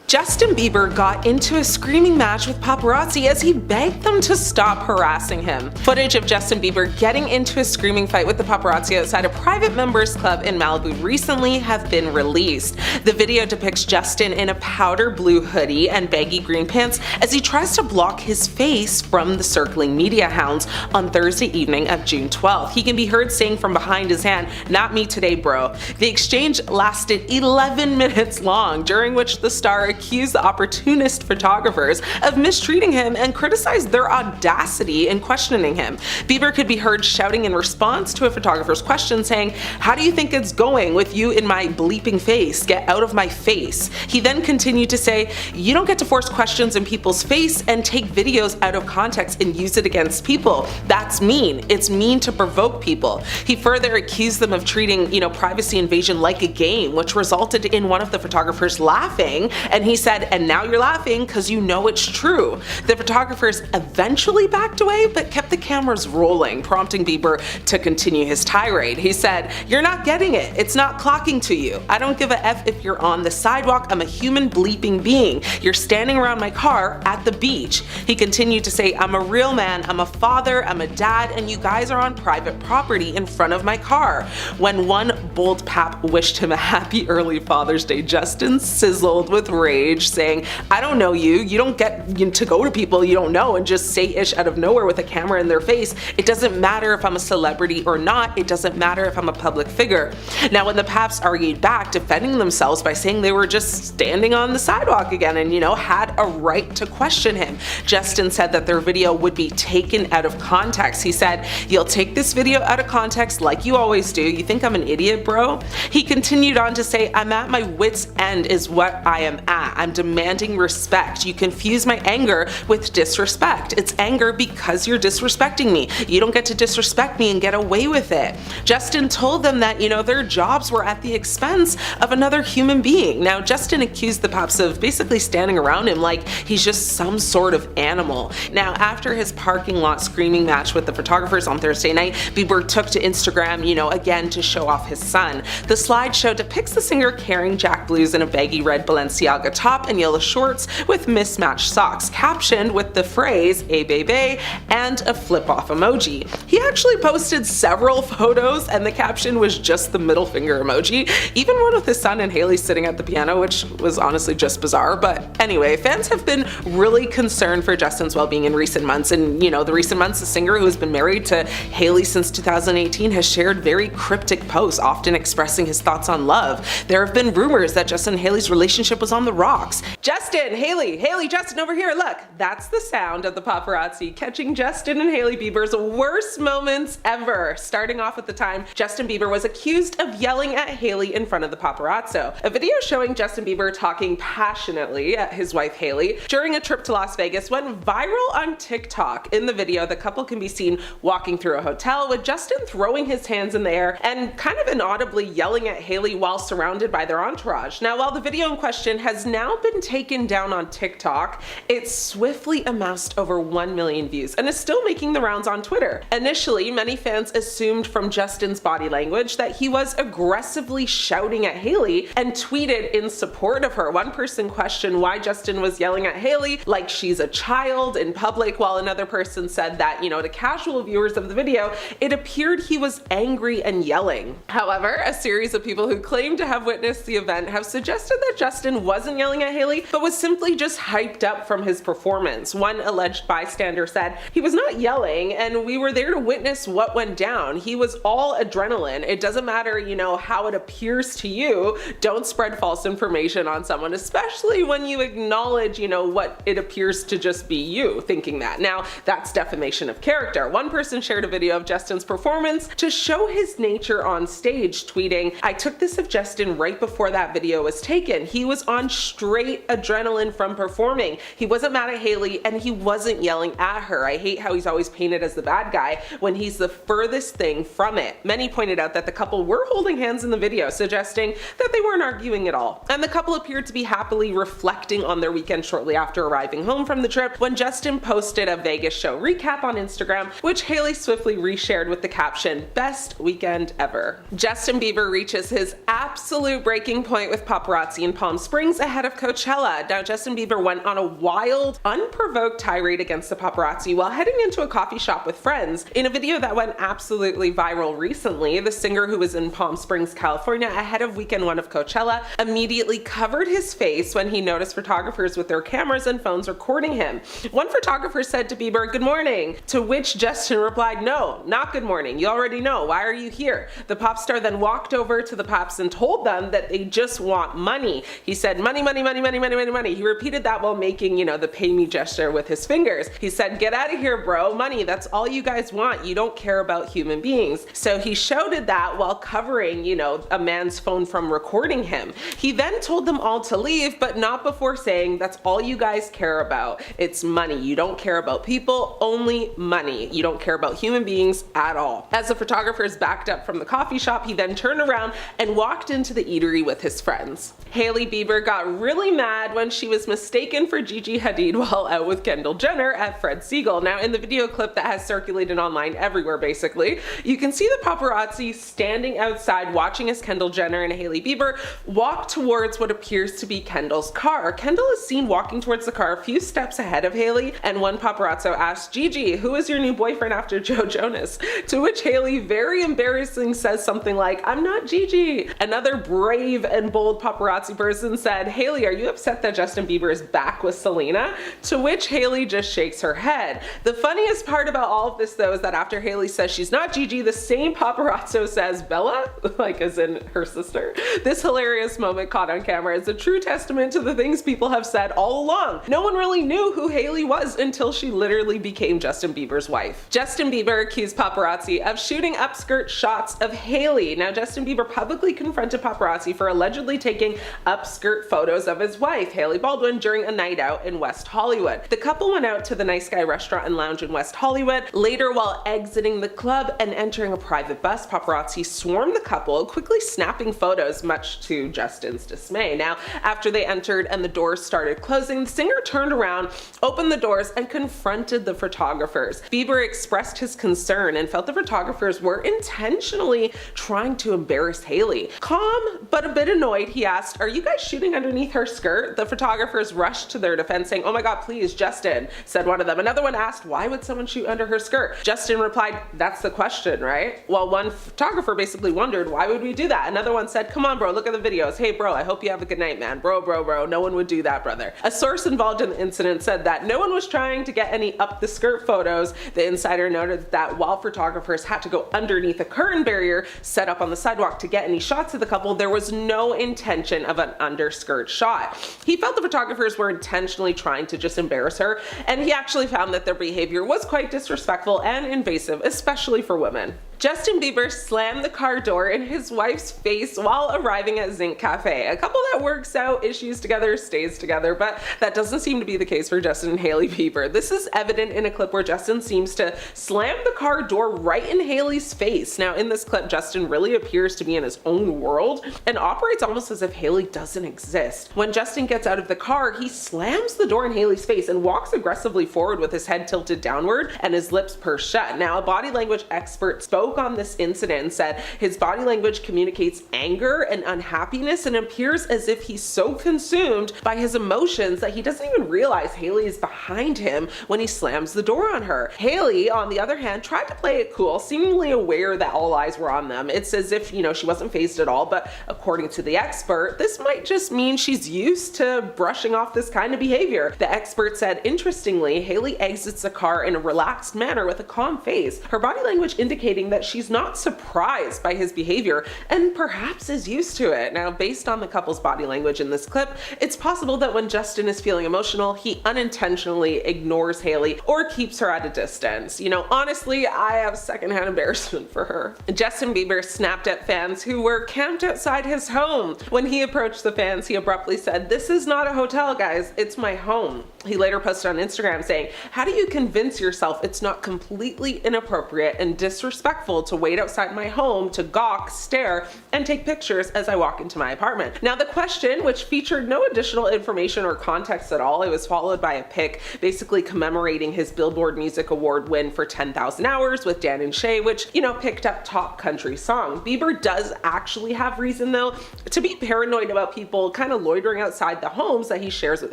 Justin Bieber got into a screaming match with paparazzi as he begged them to stop harassing him. Footage of Justin Bieber getting into a screaming fight with the paparazzi outside a private members club in Malibu recently have been released. The video depicts Justin in a powder blue hoodie and baggy green pants as he tries to block his face from the circling media hounds on Thursday evening of June 12th. He can be heard saying from behind his hand, "Not me today, bro." The exchange lasted 11 minutes long, during which the star accused the opportunist photographers of mistreating him and criticized their audacity in questioning him. Bieber could be heard shouting in response to a photographer's question, saying, "How do you think it's going with you in my bleeping face? Get out of my face." He then continued to say, "You don't get to force questions in people's face and take videos out of context and use it against people. That's mean. It's mean to provoke people." He further accused them of treating, privacy invasion like a game, which resulted in one of the photographers laughing, and he said, "And now you're laughing because you know it's true." The photographers eventually backed away but kept the cameras rolling, prompting Bieber to continue his tirade. He said, "You're not getting it. It's not clocking to you. I don't give a F if you're on the sidewalk. I'm a human bleeping being. You're standing around my car at the beach." He continued to say, "I'm a real man. I'm a father. I'm a dad. And you guys are on private property in front of my car." When one bold pap wished him a happy early Father's Day, Justin sizzled with rage, saying, "I don't know you. You don't get to go to people you don't know and just say ish out of nowhere with a camera in their face. It doesn't matter if I'm a celebrity or not. It doesn't matter if I'm a public figure." Now, when the paps argued back, defending themselves by saying they were just standing on the sidewalk again and, had a right to question him, Justin said that their video would be taken out of context. He said, "You'll take this video out of context like you always do. You think I'm an idiot, bro?" He continued on to say, "I'm at my wit's end is what I am at. I'm demanding respect. You confuse my anger with disrespect. It's anger because you're disrespecting me. You don't get to disrespect me and get away with it." Justin told them that, their jobs were at the expense of another human being. Now, Justin accused the paps of basically standing around him like he's just some sort of animal. Now, after his parking lot screaming match with the photographers on Thursday night, Bieber took to Instagram, again to show off his son. The slideshow depicts the singer carrying Jack Blues in a baggy red Balenciaga top and yellow shorts with mismatched socks, captioned with the phrase "Hey baby" and a flip-off emoji. He actually posted several photos and the caption was just the middle finger emoji, even one with his son and Hailey sitting at the piano, which was honestly just bizarre. But anyway, fans have been really concerned for Justin's well-being in recent months, and the recent months, the singer who has been married to Hailey since 2018 has shared very cryptic posts, often expressing his thoughts on love. There have been rumors that Justin and Hailey's relationship was on the rocks. Justin, Hailey, Justin, over here, look. That's the sound of the paparazzi catching Justin and Hailey Bieber's worst moments ever, starting off with the time Justin Bieber was accused of yelling at Hailey in front of the paparazzo. A video showing Justin Bieber talking passionately at his wife Hailey during a trip to Las Vegas went viral on TikTok. In the video, the couple can be seen walking through a hotel with Justin throwing his hands in the air and kind of inaudibly yelling at Hailey while surrounded by their entourage. Now, while the video in question has now been taken down on TikTok, it swiftly amassed over 1 million views and is still making the rounds on Twitter. Initially, many fans assumed from Justin's body language that he was aggressively shouting at Hailey and tweeted in support of her. One person questioned why Justin was yelling at Hailey like she's a child in public, while another person said that, to casual viewers of the video, it appeared he was angry and yelling. However, a series of people who claim to have witnessed the event have suggested that Justin wasn't yelling at Hailey, but was simply just hyped up from his performance. One alleged bystander said, "He was not yelling, and we were there to witness what went down. He was all adrenaline. It doesn't matter, how it appears to you. Don't spread false information on someone, especially when you acknowledge, what it appears to just be you thinking that." Now, that's defamation of character. One person shared a video of Justin's performance to show his nature on stage, tweeting, "I took this of Justin right before that video was taken. He was on straight adrenaline from performing. He wasn't mad at Hailey and he wasn't yelling at her. I hate how he's always painted as the bad guy when he's the furthest thing from it." Many pointed out that the couple were holding hands in the video, suggesting that they weren't arguing at all. And the couple appeared to be happily reflecting on their weekend shortly after arriving home from the trip when Justin posted a Vegas show recap on Instagram, which Hailey swiftly reshared with the caption, "Best weekend ever." Justin Bieber reaches his absolute breaking point with paparazzi in Palm Springs ahead of Coachella. that. Now, Justin Bieber went on a wild, unprovoked tirade against the paparazzi while heading into a coffee shop with friends. In a video that went absolutely viral recently, the singer, who was in Palm Springs, California ahead of weekend one of Coachella, immediately covered his face when he noticed photographers with their cameras and phones recording him. One photographer said to Bieber, "Good morning," to which Justin replied, "No, not good morning. You already know. Why are you here?" The pop star then walked over to the Paps and told them that they just want money. He said, "Money, money, money, money, money, money, money." He repeated that while making, the pay me gesture with his fingers. He said, "Get out of here, bro. Money, that's all you guys want. You don't care about human beings." So he shouted that while covering, a man's phone from recording him. He then told them all to leave, but not before saying, "That's all you guys care about. It's money. You don't care about people, only money. You don't care about human beings at all." As the photographers backed up from the coffee shop, he then turned around and walked into the eatery with his friends. Hailey Bieber got really mad when she was mistaken for Gigi Hadid while out with Kendall Jenner at Fred Segal. Now, in the video clip that has circulated online everywhere basically, you can see the paparazzi standing outside watching as Kendall Jenner and Hailey Bieber walk towards what appears to be Kendall's car. Kendall is seen walking towards the car a few steps ahead of Hailey, and one paparazzo asked, "Gigi, who is your new boyfriend after Joe Jonas?" To which Hailey very embarrassing says something like, "I'm not Gigi." Another brave and bold paparazzi person said, "Hailey, are you upset that Justin Bieber is back with Selena?" To which Hailey just shakes her head. The funniest part about all of this though is that after Hailey says she's not Gigi, the same paparazzo says, "Bella?" like as in her sister. This hilarious moment caught on camera is a true testament to the things people have said all along. No one really knew who Hailey was until she literally became Justin Bieber's wife. Justin Bieber accused paparazzi of shooting upskirt shots of Hailey. Now, Justin Bieber publicly confronted paparazzi for allegedly taking upskirt photos of his wife, Hailey Baldwin, during a night out in West Hollywood. The couple went out to the Nice Guy restaurant and lounge in West Hollywood. Later, while exiting the club and entering a private bus, paparazzi swarmed the couple, quickly snapping photos, much to Justin's dismay. Now, after they entered and the doors started closing, the singer turned around, opened the doors, and confronted the photographers. Bieber expressed his concern and felt the photographers were intentionally trying to embarrass Hailey. Calm but a bit annoyed, he asked, "Are you guys shooting underneath her skirt?" The photographers rushed to their defense, saying, "Oh my God, please, Justin," said one of them. Another one asked, "Why would someone shoot under her skirt?" Justin replied, "That's the question, right?" Well, one photographer basically wondered, "Why would we do that?" Another one said, "Come on, bro, look at the videos. Hey, bro, I hope you have a good night, man. Bro, no one would do that, brother." A source involved in the incident said that no one was trying to get any up the skirt photos. The insider noted that while photographers had to go underneath a curtain barrier set up on the sidewalk to get any shots of the couple, there was no intention of an underskirt shot. He felt the photographers were intentionally trying to just embarrass her, and he actually found that their behavior was quite disrespectful and invasive, especially for women. Justin Bieber slammed the car door in his wife's face while arriving at Zinc Cafe. A couple that works out issues together stays together, but that doesn't seem to be the case for Justin and Hailey Bieber. This is evident in a clip where Justin seems to slam the car door right in Hailey's face. Now, in this clip, Justin really appears to be in his own world and operates almost as if Hailey doesn't exist. When Justin gets out of the car, he slams the door in Hailey's face and walks aggressively forward with his head tilted downward and his lips pursed shut. Now, a body language expert spoke on this incident and said his body language communicates anger and unhappiness and appears as if he's so consumed by his emotions that he doesn't even realize Hailey is behind him when he slams the door on her. Hailey, on the other hand, tried to play it cool, seemingly aware that all eyes were on them. It's as if, she wasn't fazed at all, but according to the expert, this might just mean she's used to brushing off this kind of behavior. The expert said, interestingly, Hailey exits the car in a relaxed manner with a calm face, her body language indicating that she's not surprised by his behavior and perhaps is used to it. Now, based on the couple's body language in this clip, it's possible that when Justin is feeling emotional, he unintentionally ignores Hailey or keeps her at a distance. Honestly, I have secondhand embarrassment for her. Justin Bieber snapped at fans who were camped outside his home. When he approached the fans, he abruptly said, "This is not a hotel, guys, it's my home." He later posted on Instagram saying, "How do you convince yourself it's not completely inappropriate and disrespectful respectful to wait outside my home to gawk, stare, and take pictures as I walk into my apartment. Now the question, which featured no additional information or context at all, it was followed by a pic basically commemorating his Billboard Music Award win for 10,000 Hours with Dan and Shay, which, you know, picked up top country song. Bieber does actually have reason though to be paranoid about people kind of loitering outside the homes that he shares with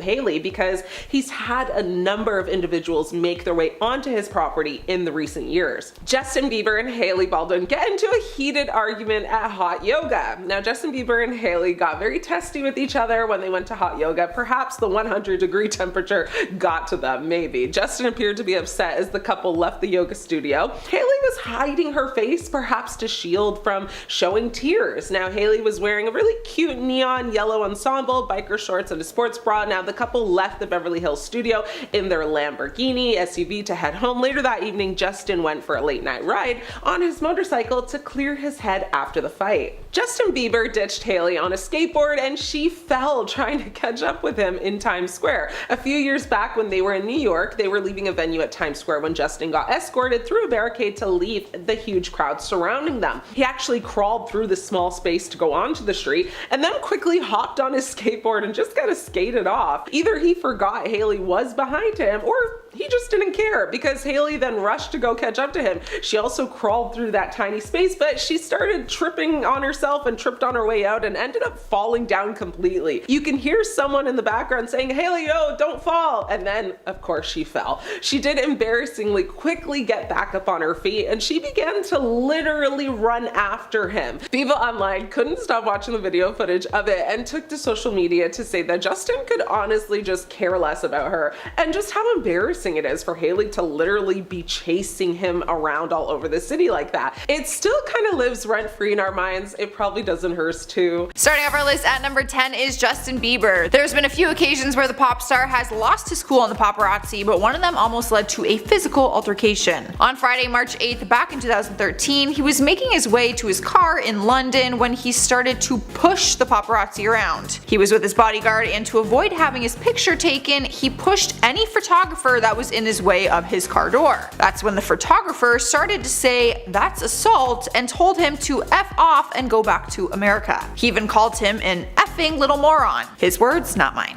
Hailey, because he's had a number of individuals make their way onto his property in the recent years. Justin Bieber and Hailey Baldwin get into a heated argument at hot yoga. Now Justin Bieber and Hailey got very testy with each other when they went to hot yoga. Perhaps the 100-degree temperature got to them, maybe. Justin appeared to be upset as the couple left the yoga studio. Hailey was hiding her face, perhaps to shield from showing tears. Now Hailey was wearing a really cute neon yellow ensemble, biker shorts, and a sports bra. Now the couple left the Beverly Hills studio in their Lamborghini SUV to head home. Later that evening, Justin went for a late night ride on his motorcycle to clear his head after the fight. Justin Bieber ditched Hailey on a skateboard and she fell trying to catch up with him in Times Square. A few years back when they were in New York, they were leaving a venue at Times Square when Justin got escorted through a barricade to leave the huge crowd surrounding them. He actually crawled through the small space to go onto the street and then quickly hopped on his skateboard and just kind of skated off. Either he forgot Hailey was behind him or he just didn't care, because Hailey then rushed to go catch up to him. She also crawled through that tiny space, but she started tripping on herself and tripped on her way out and ended up falling down completely. You can hear someone in the background saying, "Hailey, oh, don't fall." And then, of course, she fell. She did embarrassingly quickly get back up on her feet and she began to literally run after him. People online couldn't stop watching the video footage of it and took to social media to say that Justin could honestly just care less about her, and just how embarrassing it is for Hailey to literally be chasing him around all over the city like that. It still kind of lives rent-free in our minds. It probably does in hers too. Starting off our list at number 10 is Justin Bieber. There's been a few occasions where the pop star has lost his cool on the paparazzi, but one of them almost led to a physical altercation. On Friday, March 8th, back in 2013, he was making his way to his car in London when he started to push the paparazzi around. He was with his bodyguard, and to avoid having his picture taken, he pushed any photographer that was in his way of his car door. That's when the photographer started to say that's assault and told him to F off and go back to America. He even called him an effing little moron. His words, not mine.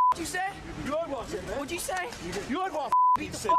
What'd you say? You heard what I said, man. What'd you say? You heard what I said.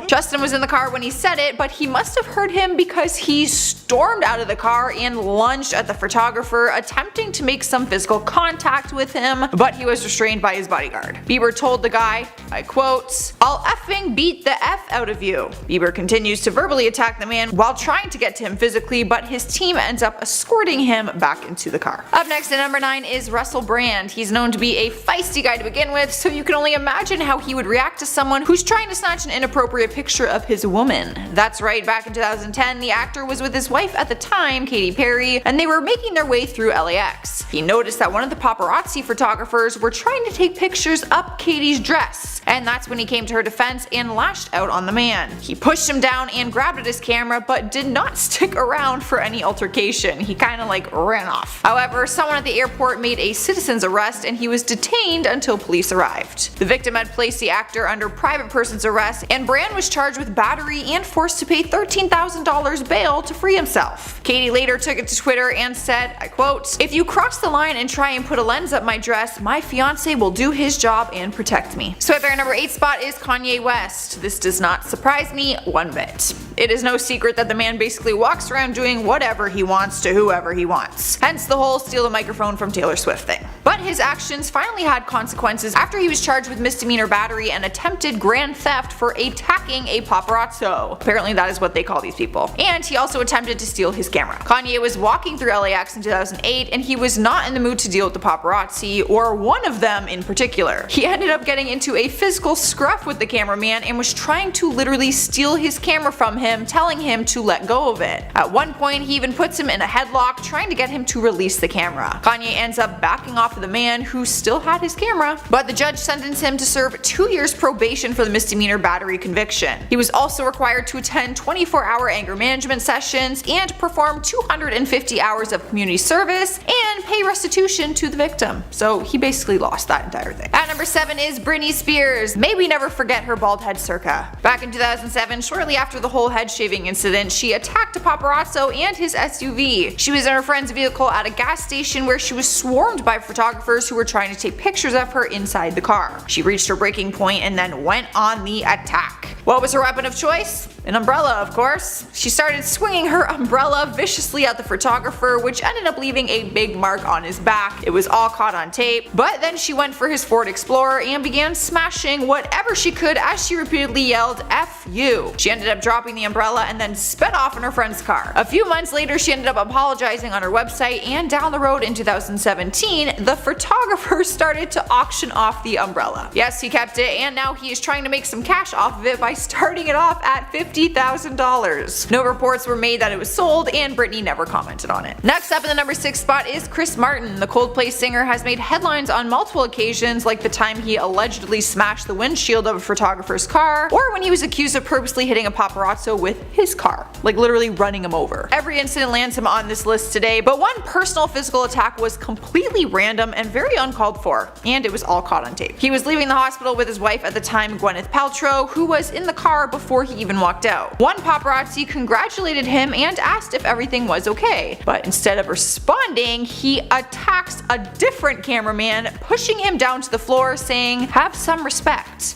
Justin was in the car when he said it, but he must have heard him because he stormed out of the car and lunged at the photographer, attempting to make some physical contact with him, but he was restrained by his bodyguard. Bieber told the guy, I quote, "I'll effing beat the F out of you." Bieber continues to verbally attack the man while trying to get to him physically, but his team ends up escorting him back into the car. Up next at number 9 is Russell Brand. He's known to be a feisty guy to begin with, so you can only imagine how he would react to someone who's trying to snatch an inappropriate picture of his woman. That's right, back in 2010, the actor was with his wife at the time, Katy Perry, and they were making their way through LAX. He noticed that one of the paparazzi photographers were trying to take pictures up Katy's dress, and that's when he came to her defense and lashed out on the man. He pushed him down and grabbed at his camera, but did not stick around for any altercation. He kinda ran off. However, someone at the airport made a citizen's arrest and he was detained until police arrived. The victim had placed the actor under private person's arrest, and Brand was charged with battery and forced to pay $13,000 bail to free himself. Katy later took it to Twitter and said, I quote, "If you cross the line and try and put a lens up my dress, my fiance will do his job and protect me." So at their number 8 spot is Kanye West. This does not surprise me one bit. It is no secret that the man basically walks around doing whatever he wants to whoever he wants. Hence the whole steal the microphone from Taylor Swift thing. But his actions finally had consequences after he was charged with misdemeanor battery and attempted grand theft for attacking a paparazzo. Apparently that is what they call these people. And he also attempted to steal his camera. Kanye was walking through LAX in 2008 and he was not in the mood to deal with the paparazzi, or one of them in particular. He ended up getting into a physical scruff with the cameraman and was trying to literally steal his camera from him, telling him to let go of it. At one point he even puts him in a headlock, trying to get him to release the camera. Kanye ends up backing off of the man who still had his camera, but the judge sentenced him to serve 2 years probation for the misdemeanor battery conviction. He was also required to attend 24-hour anger management sessions and perform 250 hours of community service and pay restitution to the victim. So he basically lost that entire thing. At number 7 is Britney Spears. May we never forget her bald head circa. Back in 2007, shortly after the whole head shaving incident, she attacked a paparazzo and his SUV. She was in her friend's vehicle at a gas station where she was swarmed by photographers who were trying to take pictures of her inside the car. She reached her breaking point and then went on the attack. What was her weapon of choice? An umbrella, of course. She started swinging her umbrella viciously at the photographer, which ended up leaving a big mark on his back. It was all caught on tape, but then she went for his Ford Explorer and began smashing whatever she could as she repeatedly yelled, "F you." She ended up dropping the umbrella and then sped off in her friend's car. A few months later, she ended up apologizing on her website, and down the road in 2017, the photographer started to auction off the umbrella. Yes, he kept it, and now he is trying to make some cash off of it by starting it off at $50,000. No reports were made that it was sold, and Britney never commented on it. Next up in the number 6 spot is Chris Martin. The Coldplay singer has made headlines on multiple occasions, like the time he allegedly smashed the windshield of a photographer's car, or when he was accused of purposely hitting a paparazzo with his car, like literally running him over. Every incident lands him on this list today, but one personal physical attack was completely random and very uncalled for, and it was all caught on tape. He was leaving the hospital with his wife at the time, Gwyneth Paltrow, who was in the car before he even walked out. One paparazzi congratulated him and asked if everything was okay, but instead of responding, he attacks a different cameraman, pushing him down to the floor, saying, "Have some respect."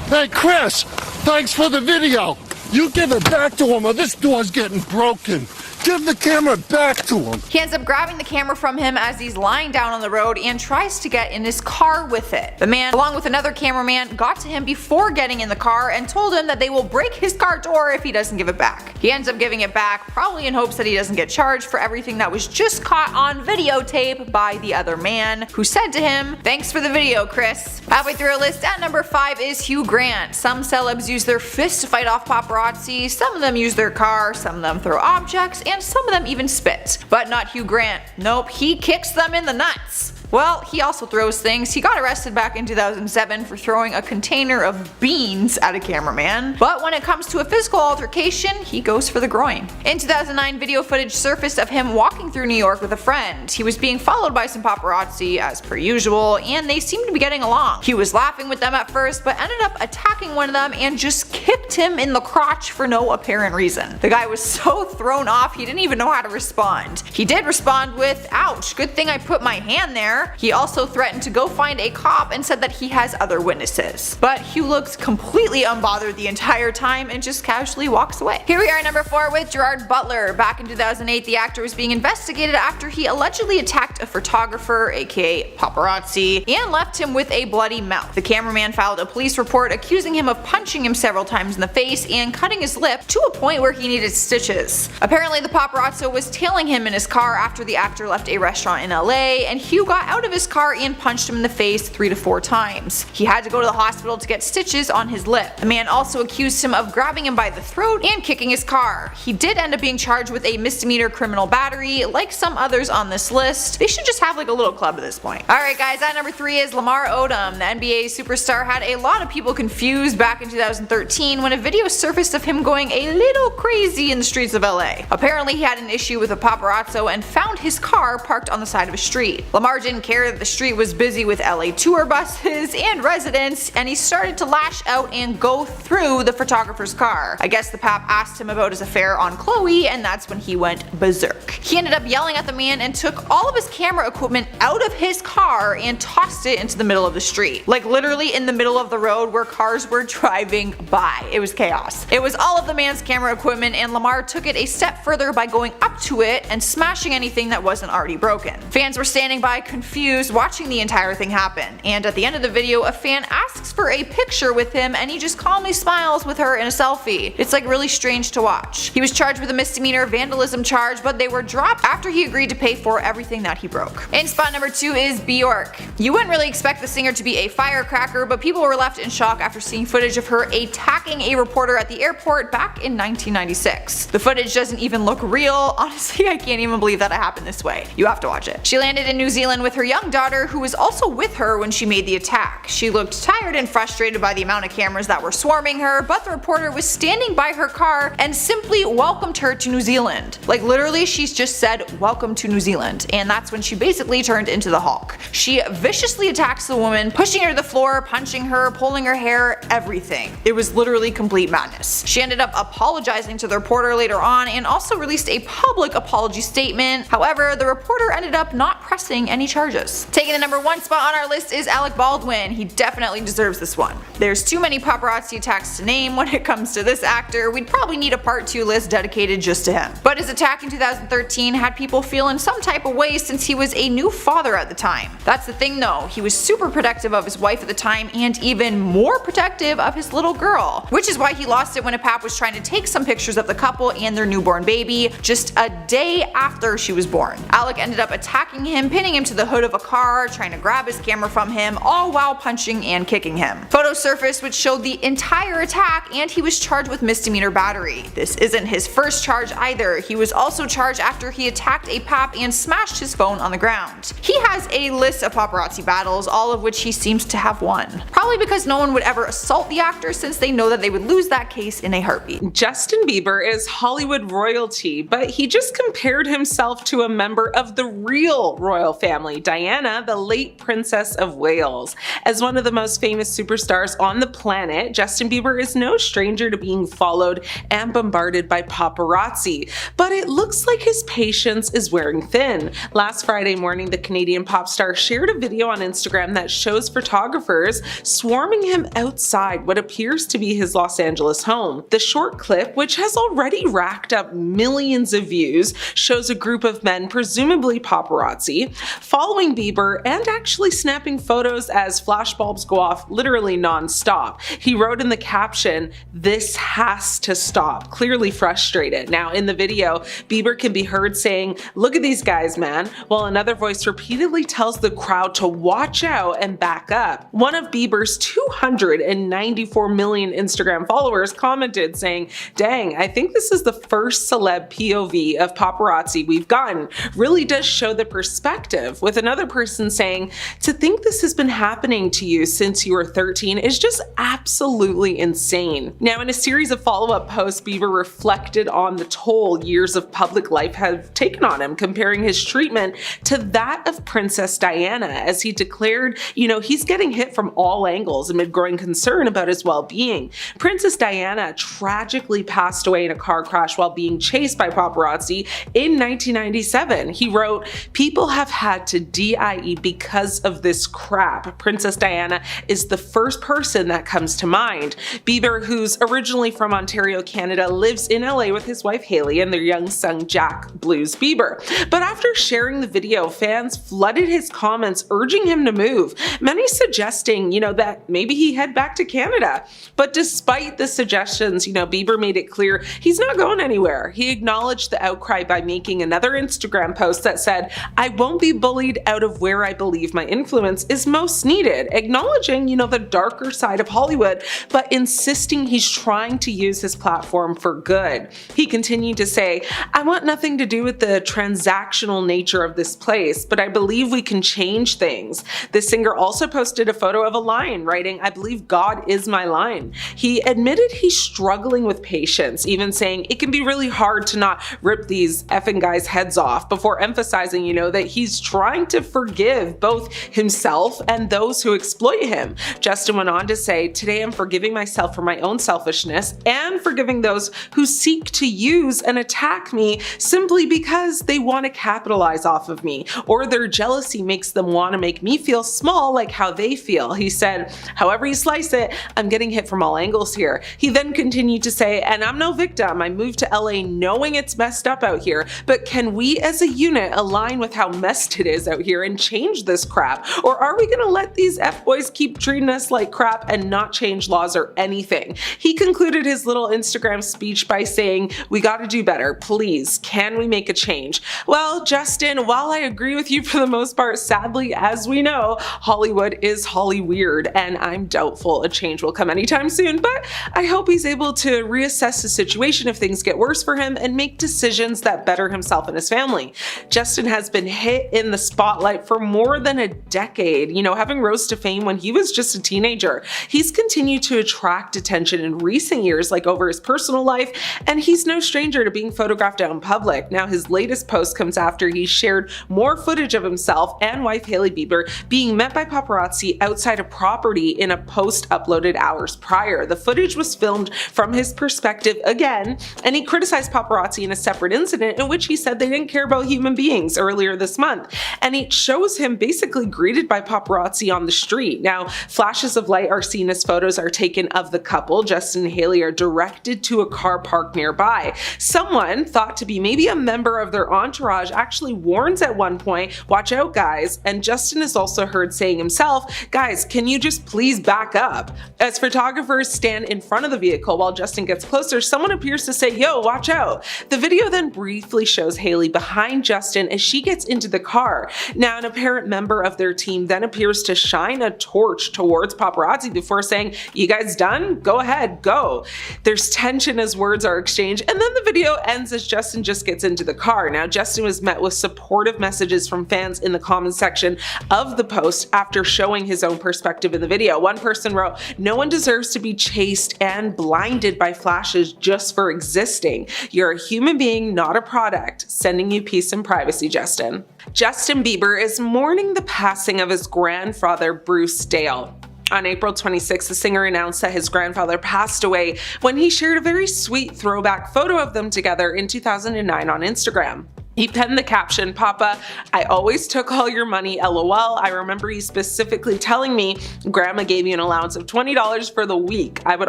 Hey Chris, thanks for the video. You give it back to him or this door's getting broken. Give the camera back to him. He ends up grabbing the camera from him as he's lying down on the road and tries to get in his car with it. The man, along with another cameraman, got to him before getting in the car and told him that they will break his car door if he doesn't give it back. He ends up giving it back, probably in hopes that he doesn't get charged for everything that was just caught on videotape by the other man, who said to him, "Thanks for the video, Chris." Halfway through our list, at number 5 is Hugh Grant. Some celebs use their fists to fight off paparazzi, some of them use their car, some of them throw objects, and some of them even spit. But not Hugh Grant. Nope, he kicks them in the nuts. Well, he also throws things. He got arrested back in 2007 for throwing a container of beans at a cameraman. But when it comes to a physical altercation, he goes for the groin. In 2009, video footage surfaced of him walking through New York with a friend. He was being followed by some paparazzi as per usual, and they seemed to be getting along. He was laughing with them at first, but ended up attacking one of them and just kicked him in the crotch for no apparent reason. The guy was so thrown off, he didn't even know how to respond. He did respond with, "Ouch, good thing I put my hand there." He also threatened to go find a cop and said that he has other witnesses. But Hugh looks completely unbothered the entire time and just casually walks away. Here we are at number 4 with Gerard Butler. Back in 2008, the actor was being investigated after he allegedly attacked a photographer, aka paparazzi, and left him with a bloody mouth. The cameraman filed a police report accusing him of punching him several times in the face and cutting his lip to a point where he needed stitches. Apparently, the paparazzo was tailing him in his car after the actor left a restaurant in LA, and Hugh got out of his car and punched him in the face 3 to 4 times. He had to go to the hospital to get stitches on his lip. The man also accused him of grabbing him by the throat and kicking his car. He did end up being charged with a misdemeanor criminal battery, like some others on this list. They should just have like a little club at this point. Alright guys, at number 3 is Lamar Odom. The NBA superstar had a lot of people confused back in 2013 when a video surfaced of him going a little crazy in the streets of LA. Apparently he had an issue with a paparazzo and found his car parked on the side of a street. Lamar didn't care that the street was busy with LA tour buses and residents, and he started to lash out and go through the photographer's car. I guess the pap asked him about his affair on Chloe, and that's when he went berserk. He ended up yelling at the man and took all of his camera equipment out of his car and tossed it into the middle of the street. Like literally in the middle of the road where cars were driving by. It was chaos. It was all of the man's camera equipment, and Lamar took it a step further by going up to it and smashing anything that wasn't already broken. Fans were standing by confused watching the entire thing happen, and at the end of the video a fan asks for a picture with him and he just calmly smiles with her in a selfie. It's like really strange to watch. He was charged with a misdemeanor vandalism charge, but they were dropped after he agreed to pay for everything that he broke. In spot number 2 is Bjork. You wouldn't really expect the singer to be a firecracker, but people were left in shock after seeing footage of her attacking a reporter at the airport back in 1996. The footage doesn't even look real. Honestly, I can't even believe that it happened this way. You have to watch it. She landed in New Zealand with with her young daughter, who was also with her when she made the attack. She looked tired and frustrated by the amount of cameras that were swarming her, but the reporter was standing by her car and simply welcomed her to New Zealand. Like literally, she's just said, "Welcome to New Zealand," and that's when she basically turned into the Hulk. She viciously attacks the woman, pushing her to the floor, punching her, pulling her hair, everything. It was literally complete madness. She ended up apologizing to the reporter later on and also released a public apology statement. However, the reporter ended up not pressing any charges. Taking the #1 spot on our list is Alec Baldwin. He definitely deserves this one. There's too many paparazzi attacks to name when it comes to this actor. We'd probably need a part 2 list dedicated just to him. But his attack in 2013 had people feeling some type of way since he was a new father at the time. That's the thing though, he was super protective of his wife at the time and even more protective of his little girl, which is why he lost it when a pap was trying to take some pictures of the couple and their newborn baby just a day after she was born. Alec ended up attacking him, pinning him to the hood of a car, trying to grab his camera from him, all while punching and kicking him. Photos surfaced which showed the entire attack, and he was charged with misdemeanor battery. This isn't his first charge either. He was also charged after he attacked a pap and smashed his phone on the ground. He has a list of paparazzi battles, all of which he seems to have won. Probably because no one would ever assault the actor since they know that they would lose that case in a heartbeat. Justin Bieber is Hollywood royalty, but he just compared himself to a member of the real royal family, Diana, the late Princess of Wales. As one of the most famous superstars on the planet, Justin Bieber is no stranger to being followed and bombarded by paparazzi, but it looks like his patience is wearing thin. Last Friday morning, the Canadian pop star shared a video on Instagram that shows photographers swarming him outside what appears to be his Los Angeles home. The short clip, which has already racked up millions of views, shows a group of men, presumably paparazzi, following Bieber and actually snapping photos as flashbulbs go off literally non-stop. He wrote in the caption, "This has to stop," clearly frustrated. Now in the video, Bieber can be heard saying, "Look at these guys, man," while another voice repeatedly tells the crowd to watch out and back up. One of Bieber's 294 million Instagram followers commented saying, "Dang, I think this is the first celeb POV of paparazzi we've gotten. Really does show the perspective," with another person saying, "To think this has been happening to you since you were 13 is just absolutely insane." Now in a series of follow-up posts, Bieber reflected on the toll years of public life have taken on him, comparing his treatment to that of Princess Diana, as he declared, he's getting hit from all angles amid growing concern about his well-being. Princess Diana tragically passed away in a car crash while being chased by paparazzi in 1997. He wrote, "People have had to DIE because of this crap. Princess Diana is the first person that comes to mind." Bieber, who's originally from Ontario, Canada, lives in LA with his wife Hailey and their young son Jack Blues Bieber. But after sharing the video, fans flooded his comments urging him to move, many suggesting, that maybe he head back to Canada. But despite the suggestions, Bieber made it clear he's not going anywhere. He acknowledged the outcry by making another Instagram post that said, "I won't be bullied out of where I believe my influence is most needed," acknowledging, the darker side of Hollywood, but insisting he's trying to use his platform for good. He continued to say, "I want nothing to do with the transactional nature of this place, but I believe we can change things." The singer also posted a photo of a lion, writing, "I believe God is my lion." He admitted he's struggling with patience, even saying it can be really hard to not rip these effing guys' heads off, before emphasizing, that he's trying to forgive both himself and those who exploit him. Justin went on to say, "Today I'm forgiving myself for my own selfishness and forgiving those who seek to use and attack me simply because they want to capitalize off of me, or their jealousy makes them want to make me feel small like how they feel." He said, "However you slice it, I'm getting hit from all angles here." He then continued to say, "And I'm no victim. I moved to LA knowing it's messed up out here, but can we as a unit align with how messed it is out here and change this crap? Or are we gonna let these F-boys keep treating us like crap and not change laws or anything?" He concluded his little Instagram speech by saying, "We gotta do better. Please, can we make a change?" Well, Justin, while I agree with you for the most part, sadly, as we know, Hollywood is Hollyweird, and I'm doubtful a change will come anytime soon, but I hope he's able to reassess the situation if things get worse for him and make decisions that better himself and his family. Justin has been hit in the spot spotlight for more than a decade, having rose to fame when he was just a teenager. He's continued to attract attention in recent years, like over his personal life, and he's no stranger to being photographed out in public. Now, his latest post comes after he shared more footage of himself and wife Hailey Bieber being met by paparazzi outside a property in a post uploaded hours prior. The footage was filmed from his perspective again, and he criticized paparazzi in a separate incident in which he said they didn't care about human beings earlier this month. And it shows him basically greeted by paparazzi on the street. Now, flashes of light are seen as photos are taken of the couple. Justin and Hailey are directed to a car parked nearby. Someone, thought to be maybe a member of their entourage, actually warns at one point, "Watch out, guys." And Justin is also heard saying himself, "Guys, can you just please back up?" As photographers stand in front of the vehicle while Justin gets closer, someone appears to say, "Yo, watch out." The video then briefly shows Hailey behind Justin as she gets into the car. Now, an apparent member of their team then appears to shine a torch towards paparazzi before saying, "You guys done? Go ahead, go." There's tension as words are exchanged, and then the video ends as Justin just gets into the car. Now, Justin was met with supportive messages from fans in the comment section of the post after showing his own perspective in the video. One person wrote, "No one deserves to be chased and blinded by flashes just for existing. You're a human being, not a product. Sending you peace and privacy, Justin." Justin Bieber is mourning the passing of his grandfather, Bruce Dale. On April 26, the singer announced that his grandfather passed away when he shared a very sweet throwback photo of them together in 2009 on Instagram. He penned the caption, "Papa, I always took all your money, LOL. I remember you specifically telling me Grandma gave you an allowance of $20 for the week. I would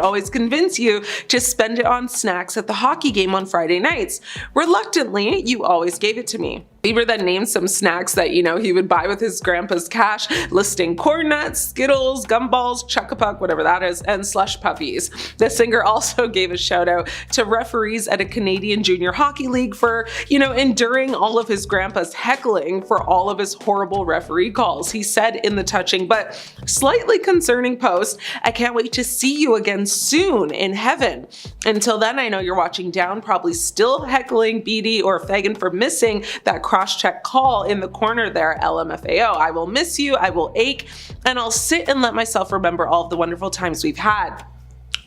always convince you to spend it on snacks at the hockey game on Friday nights. Reluctantly, you always gave it to me." Bieber then named some snacks that, he would buy with his grandpa's cash, listing corn nuts, Skittles, gumballs, Chuck-a-Puck, whatever that is, and slush puppies. The singer also gave a shout out to referees at a Canadian junior hockey league for, enduring all of his grandpa's heckling for all of his horrible referee calls. He said in the touching but slightly concerning post, "I can't wait to see you again soon in heaven. Until then, I know you're watching down, probably still heckling BD or Fagan for missing that cross-check call in the corner there, LMFAO. I will miss you, I will ache, and I'll sit and let myself remember all of the wonderful times we've had."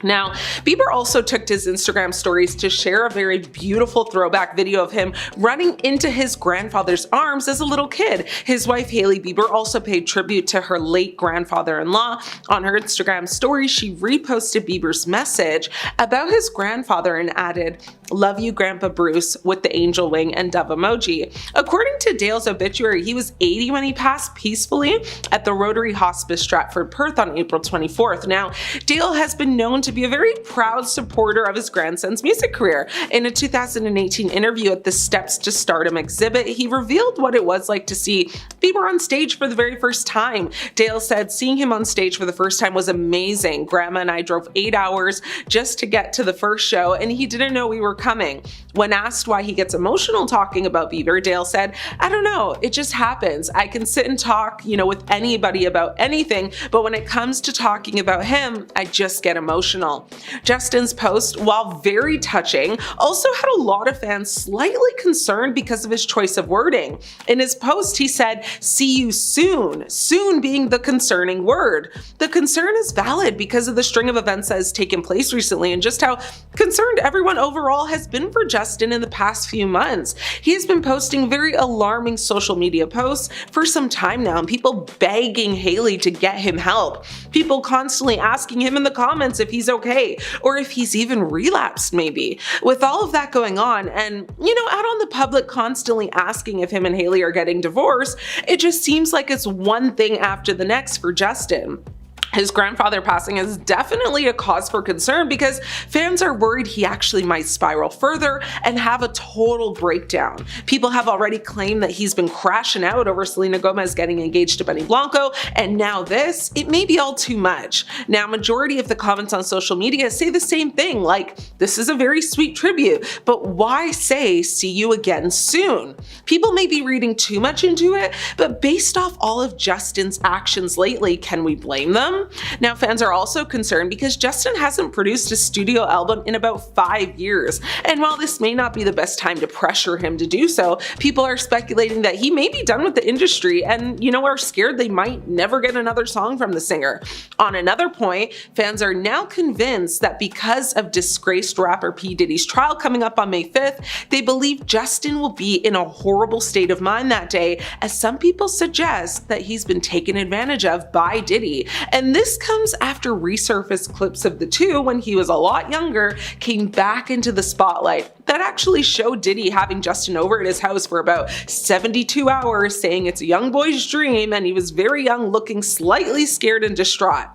Now, Bieber also took to his Instagram stories to share a very beautiful throwback video of him running into his grandfather's arms as a little kid. His wife, Hailey Bieber, also paid tribute to her late grandfather-in-law. On her Instagram story, she reposted Bieber's message about his grandfather and added, "Love you, Grandpa Bruce," with the angel wing and dove emoji. According to Dale's obituary, he was 80 when he passed peacefully at the Rotary Hospice Stratford, Perth on April 24th. Now, Dale has been known to be a very proud supporter of his grandson's music career. In a 2018 interview at the Steps to Stardom exhibit, he revealed what it was like to see Bieber on stage for the very first time. Dale said, "Seeing him on stage for the first time was amazing. Grandma and I drove 8 hours just to get to the first show, and he didn't know we were coming." When asked why he gets emotional talking about Bieber, Dale said, "I don't know, it just happens. I can sit and talk, with anybody about anything, but when it comes to talking about him, I just get emotional." Justin's post, while very touching, also had a lot of fans slightly concerned because of his choice of wording. In his post, he said, "See you soon," soon being the concerning word. The concern is valid because of the string of events that has taken place recently and just how concerned everyone overall has been for Justin in the past few months. He has been posting very alarming social media posts for some time now, and people begging Hailey to get him help. People constantly asking him in the comments if he's okay, or if he's even relapsed maybe. With all of that going on, and out on the public constantly asking if him and Hailey are getting divorced, it just seems like it's one thing after the next for Justin. His grandfather passing is definitely a cause for concern because fans are worried he actually might spiral further and have a total breakdown. People have already claimed that he's been crashing out over Selena Gomez getting engaged to Benny Blanco, and now this, it may be all too much. Now, majority of the comments on social media say the same thing, like, "This is a very sweet tribute, but why say see you again soon?" People may be reading too much into it, but based off all of Justin's actions lately, can we blame them? them. Now, fans are also concerned because Justin hasn't produced a studio album in about 5 years, and while this may not be the best time to pressure him to do so, people are speculating that he may be done with the industry and, are scared they might never get another song from the singer. On another point, fans are now convinced that because of disgraced rapper P. Diddy's trial coming up on May 5th, they believe Justin will be in a horrible state of mind that day, as some people suggest that he's been taken advantage of by Diddy. And this comes after resurfaced clips of the two when he was a lot younger came back into the spotlight that actually showed Diddy having Justin over at his house for about 72 hours, saying it's a young boy's dream, and he was very young, looking slightly scared and distraught.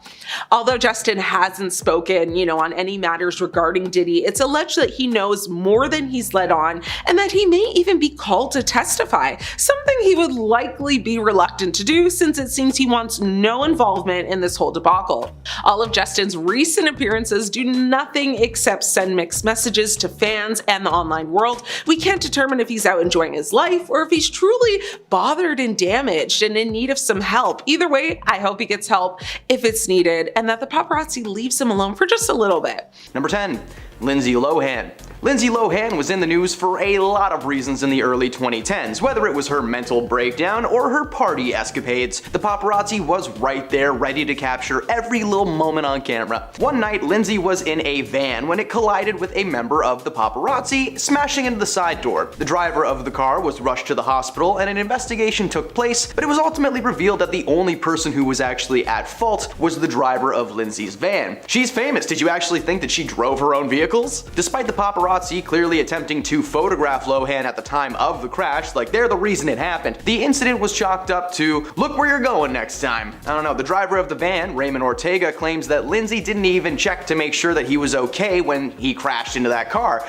Although Justin hasn't spoken, on any matters regarding Diddy, it's alleged that he knows more than he's let on, and that he may even be called to testify, something he would likely be reluctant to do since it seems he wants no involvement in this whole debacle. All of Justin's recent appearances do nothing except send mixed messages to fans and the online world. We can't determine if he's out enjoying his life or if he's truly bothered and damaged and in need of some help. Either way, I hope he gets help if it's needed and that the paparazzi leaves him alone for just a little bit. Number 10. Lindsay Lohan. Lindsay Lohan was in the news for a lot of reasons in the early 2010s, whether it was her mental breakdown or her party escapades. The paparazzi was right there, ready to capture every little moment on camera. One night, Lindsay was in a van when it collided with a member of the paparazzi, smashing into the side door. The driver of the car was rushed to the hospital and an investigation took place, but it was ultimately revealed that the only person who was actually at fault was the driver of Lindsay's van. She's famous. Did you actually think that she drove her own vehicle? Despite the paparazzi clearly attempting to photograph Lohan at the time of the crash, like they're the reason it happened, the incident was chalked up to, look where you're going next time. I don't know, the driver of the van, Raymond Ortega, claims that Lindsay didn't even check to make sure that he was okay when he crashed into that car.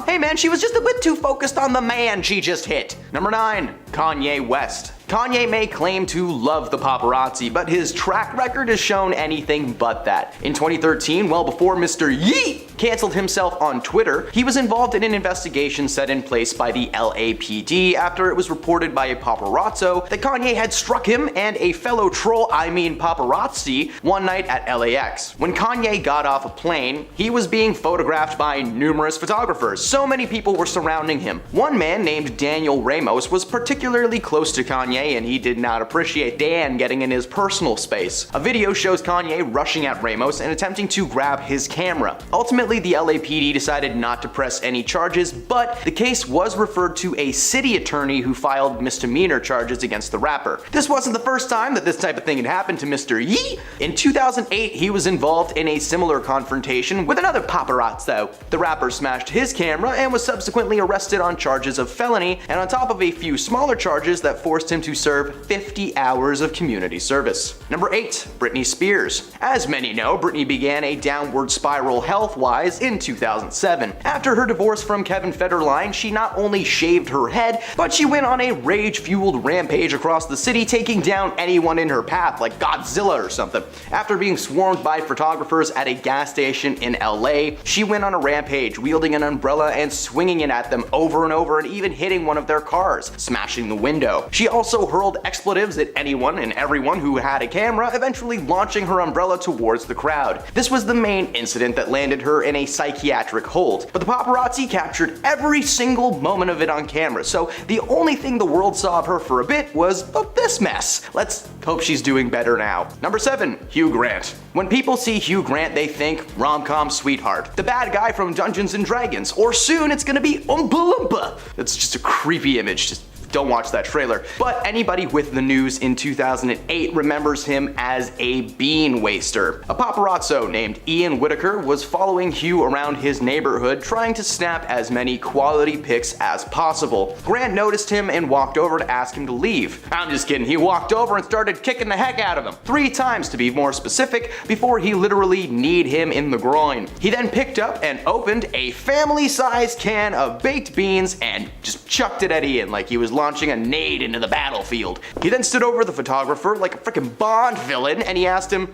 Hey man, she was just a bit too focused on the man she just hit. Number 9. Kanye West. Kanye may claim to love the paparazzi, but his track record has shown anything but that. In 2013, well before Mr. Yeet canceled himself on Twitter, he was involved in an investigation set in place by the LAPD after it was reported by a paparazzo that Kanye had struck him and a fellow troll, paparazzi, one night at LAX. When Kanye got off a plane, he was being photographed by numerous photographers. So many people were surrounding him. One man named Daniel Ramos was particularly close to Kanye, and he did not appreciate Dan getting in his personal space. A video shows Kanye rushing at Ramos and attempting to grab his camera. Ultimately, the LAPD decided not to press any charges, but the case was referred to a city attorney who filed misdemeanor charges against the rapper. This wasn't the first time that this type of thing had happened to Mr. Yee. In 2008, he was involved in a similar confrontation with another paparazzo. The rapper smashed his camera and was subsequently arrested on charges of felony, and on top of a few smaller charges that forced him to serve 50 hours of community service. Number 8. Britney Spears. As many know, Britney began a downward spiral health-wise in 2007. After her divorce from Kevin Federline, she not only shaved her head, but she went on a rage-fueled rampage across the city, taking down anyone in her path like Godzilla or something. After being swarmed by photographers at a gas station in LA, she went on a rampage, wielding an umbrella and swinging it at them over and over, and even hitting one of their cars, smashing the window. She also hurled expletives at anyone and everyone who had a camera, eventually launching her umbrella towards the crowd. This was the main incident that landed her in a psychiatric hold, but the paparazzi captured every single moment of it on camera, so the only thing the world saw of her for a bit was this mess. Let's hope she's doing better now. Number 7. Hugh Grant. When people see Hugh Grant, they think rom-com sweetheart, the bad guy from Dungeons and Dragons, or soon it's gonna be Oompa Loompa. That's just a creepy image. Just don't watch that trailer. But anybody with the news in 2008 remembers him as a bean waster. A paparazzo named Ian Whitaker was following Hugh around his neighborhood, trying to snap as many quality pics as possible. Grant noticed him and walked over to ask him to leave. I'm just kidding, he walked over and started kicking the heck out of him. 3 times to be more specific, before he literally kneed him in the groin. He then picked up and opened a family-sized can of baked beans and just chucked it at Ian like he was launching a nade into the battlefield. He then stood over the photographer like a freaking Bond villain and he asked him,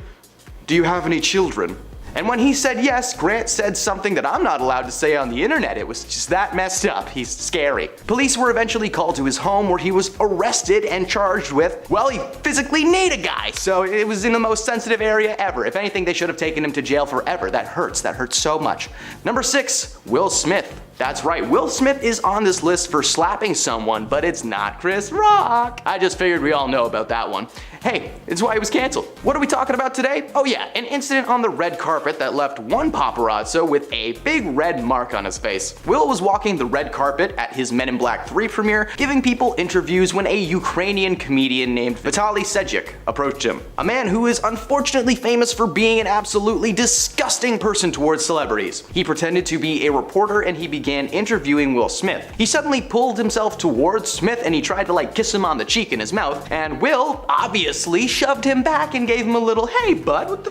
"Do you have any children?" And when he said yes, Grant said something that I'm not allowed to say on the internet. It was just that messed up. He's scary. Police were eventually called to his home where he was arrested and charged with, well, he physically kneed a guy. So it was in the most sensitive area ever. If anything, they should have taken him to jail forever. That hurts so much. Number 6, Will Smith. That's right, Will Smith is on this list for slapping someone, but it's not Chris Rock. I just figured we all know about that one. Hey, it's why he was canceled. What are we talking about today? Oh yeah, an incident on the red carpet that left one paparazzo with a big red mark on his face. Will was walking the red carpet at his Men in Black 3 premiere, giving people interviews when a Ukrainian comedian named Vitaly Sejik approached him. A man who is unfortunately famous for being an absolutely disgusting person towards celebrities. He pretended to be a reporter and he began interviewing Will Smith. He suddenly pulled himself towards Smith and he tried to kiss him on the cheek in his mouth, and Will obviously shoved him back and gave him a little, hey bud, what the